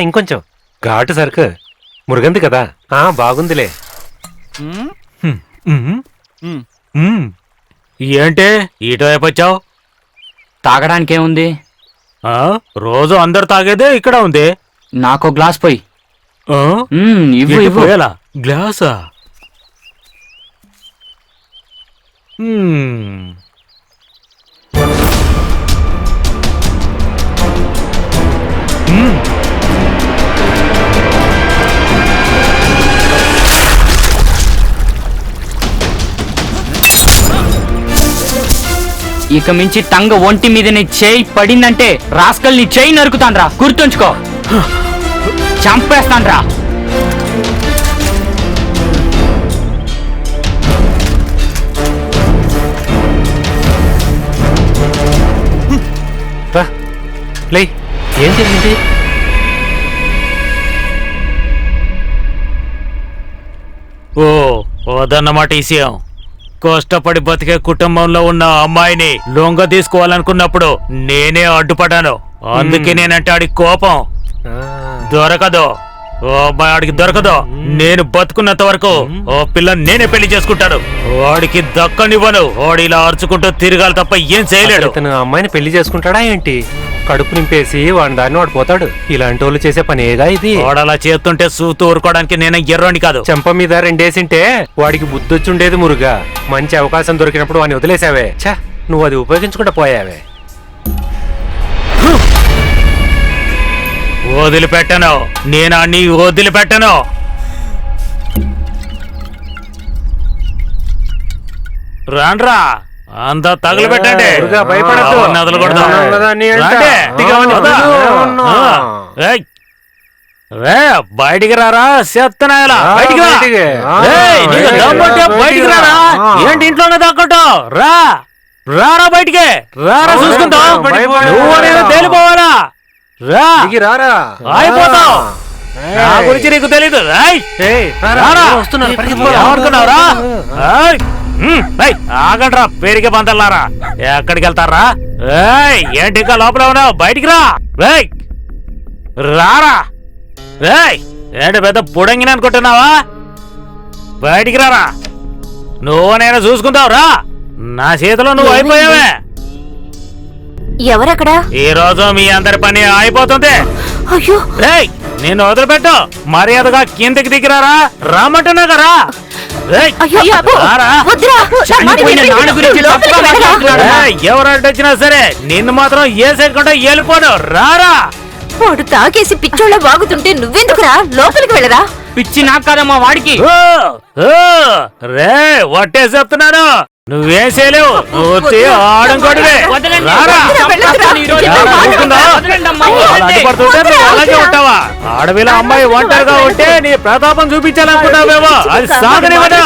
ఇంకొంచెం ఘాటు సరుకు మురుగంది కదా. బాగుందిలే. ఏంటే ఇటువైపు వచ్చావు? తాగడానికేముంది? రోజు అందరు తాగేదే ఇక్కడ ఉంది. నాకో గ్లాస్ పోయి. ఇవ్వు ఇవ్వు. గ్లాసా? ఇక మించి టంగ ఒంటి మీద నీ చేయి పడిందంటే రాస్కల్ నీ చేయి నరుకుతాన్రా, గుర్తుంచుకో. చంపేస్తాన్రా. ఏం జరిగింది? ఓదన్నమాట విషయం. కష్టపడి బతికే కుటుంబంలో ఉన్న అమ్మాయిని లొంగ తీసుకోవాలనుకున్నప్పుడు నేనే అడ్డుపడ్డాను. అందుకే నేనంటే ఆడికి కోపం. దొరకదు ఓ అమ్మాయి, ఆడికి దొరకదు. నేను బతుకున్నంత వరకు ఓ పిల్ల నేనే పెళ్లి చేసుకుంటాను. వాడికి దక్కనివ్వను. వాడు ఇలా అరుచుకుంటూ తిరగాలి తప్ప ఏం చేయలేడు. తను అమ్మాయిని పెళ్లి చేసుకుంటాడా ఏంటి? కడుపు నింపేసి వాడి దాన్ని వాడు పోతాడు. ఇలాంటి వాళ్ళు చేసే పనేగా ఇది. వాడు అలా చేస్తుంటే చూస్తూ ఊరుకోవడానికి నేను ఎర్రోని కాదు. చెంప మీద రెండేసింటే వాడికి బుద్ధొచ్చుండేది మురుగా. మంచి అవకాశం దొరికినప్పుడు వాడిని వదిలేసావే. ఛా, నువ్వు అది ఉపయోగించుకుంటా పోయావే. వదిలిపెట్టను, నేను అన్ని వదిలిపెట్టను. రాండ్రా, అంతా తగులు పెట్టండి. బయటికి రారా చెత్తనాయలా, బయటికి బయటికి రారా. ఏంటి ఇంట్లోనే దక్కటం? రారా బయటికి రారా, చూసుకుంటావు. నువ్వు నేను తేలిపోవాలా? రారా, అయిపోతావు. నా గురించి నీకు తెలీదు. ఏమనుకున్నావురా? ఆగండ్రా పేరుకే పంతల్లారా. ఎక్కడికి వెళ్తారా? ఏంటి ఇంకా లోపల ఉన్నావు? బయటికి రా. రారా. ఏంటి పెద్ద పుడంగిని అనుకుంటున్నావా? బయటికి రారా. నువ్వు నేను చూసుకుంటావు. రా, నా చేతిలో నువ్వు అయిపోయావే. ఎవరక్కడ? ఈ రోజు మీ అందరి పని అయిపోతుంది. నేను వదిలిపెట్టు. మర్యాదగా కిందకి దిగిరారా. రామంటున్నా కదా. ఎవరంటొచ్చినా సరే నిన్ను మాత్రం ఏ సెకండ్ వెళ్ళిపోను. రారా. వాడు తాగేసి పిచ్చోళ్ళ వాగుతుంటే నువ్వెందుకురా? లోపలికి వెళ్ళరా. పిచ్చి నాకు కాదమ్మా, వాడికి. రే వట్టే చెప్తున్నాను, నువ్వేం చేయలేవు. ఆడంకోడివే. అలాగే ఉంటావా? అడవిలో అమ్మాయి ఒంటరిగా ఉంటే నీ ప్రతాపం చూపించాలనుకుంటావేమో. అది సాగనివ్వదా?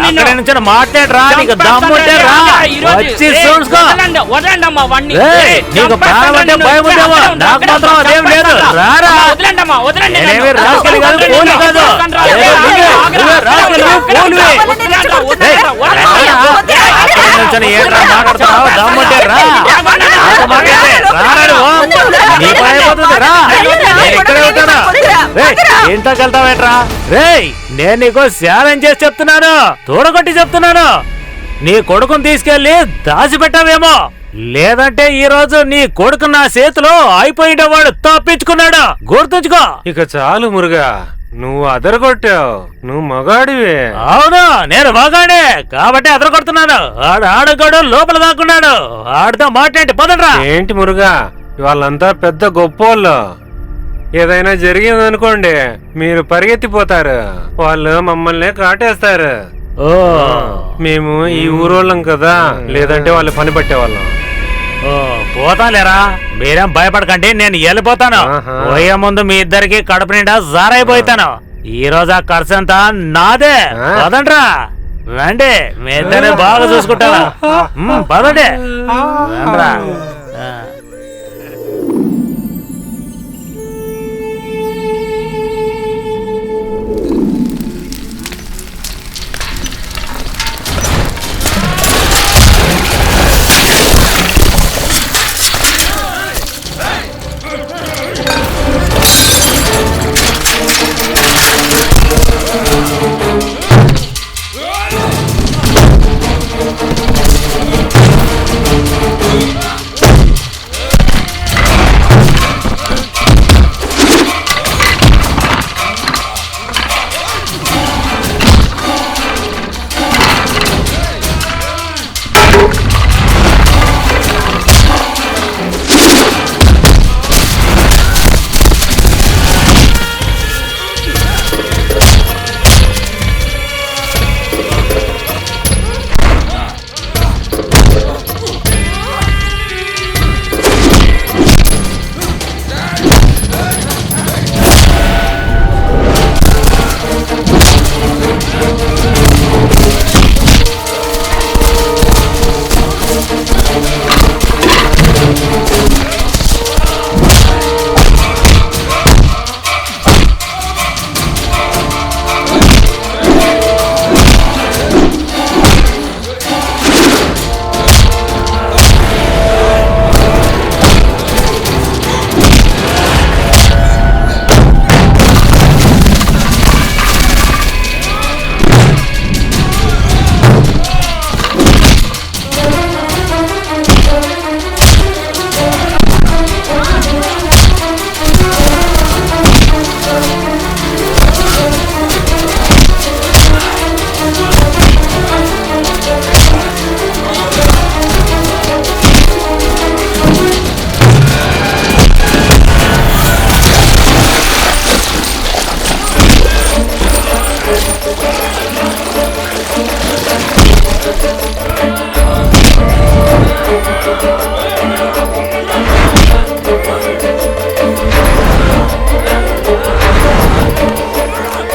అక్కడి నుంచి మాట్లాడరా. నీకు దమ్ముంటే రా, వచ్చి చూసుకో. నీకు ప్రాణం అంటే భయం ఉందేమో, నాకు మాత్రం అదేం లేదు. రారా. నేనేమి రాసుకెళ్ళి కాదు, పోలీ కాదు. ఇంతకెళ్తావేట్రా? రే, నేను నీకు శాలం చేసి చెప్తున్నాను, తోడగొట్టి చెప్తున్నాను. నీ కొడుకుని తీసుకెళ్లి దాచిపెట్టావేమో. లేదంటే ఈ రోజు నీ కొడుకు నా చేతిలో అయిపోయినవాడు తప్పించుకున్నాడు. గుర్తుంచుకో. ఇక చాలు మురుగా, నువ్వు అదరగొట్టావు. నువ్వు మగాడివే. అవును, నేను మగాడే కాబట్టి అదరగొడుతున్నాను. ఆడగోడు లోపల దాక్కున్నాడు. ఆడితో మాట్లాడి పదరా. ఏంటి మురుగా, వాళ్ళంతా పెద్ద గొప్పోళ్ళు. ఏదైనా జరిగిందనుకోండి మీరు పరిగెత్తిపోతారు. వాళ్ళు మమ్మల్ని కాటేస్తారు. మేము ఈ ఊరోళ్ళం కదా, లేదంటే వాళ్ళు పని పట్టేవాళ్ళం. పోతాలేరా, మీరేం భయపడకండి. నేను వెళ్ళిపోతాను. పోయే ముందు మీ ఇద్దరికి కడుపు నిండా జారైపోతాను. ఈ రోజు ఆ ఖర్చు అంతా నాదే. పదండ్రా, రండి. మీ ఇద్దరిని బాగా చూసుకుంటావా? పదండి. రండ్రా.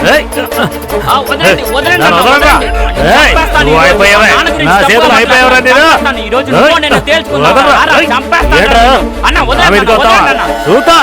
ఏయ్! వదలండి, వదలండి నన్ను అన్న, వదలరా? వదలండి. ఏయ్! చంపేస్తాను నువ్వు ఈరోజు. అయిపోయావే. నాన్న గురించి నా తప్పుగా చేతులు అయిపోయావురా నేను? చంపేస్తాను ఈరోజు. నువ్వు నేను తేల్చుకున్నాను. వదలరా? రారా, చంపేస్తాను ఏంట్రా? అన్న, వదలండి ఆమెకు అన్న, వస్తావా? వదలండి అన్న. చూస్తా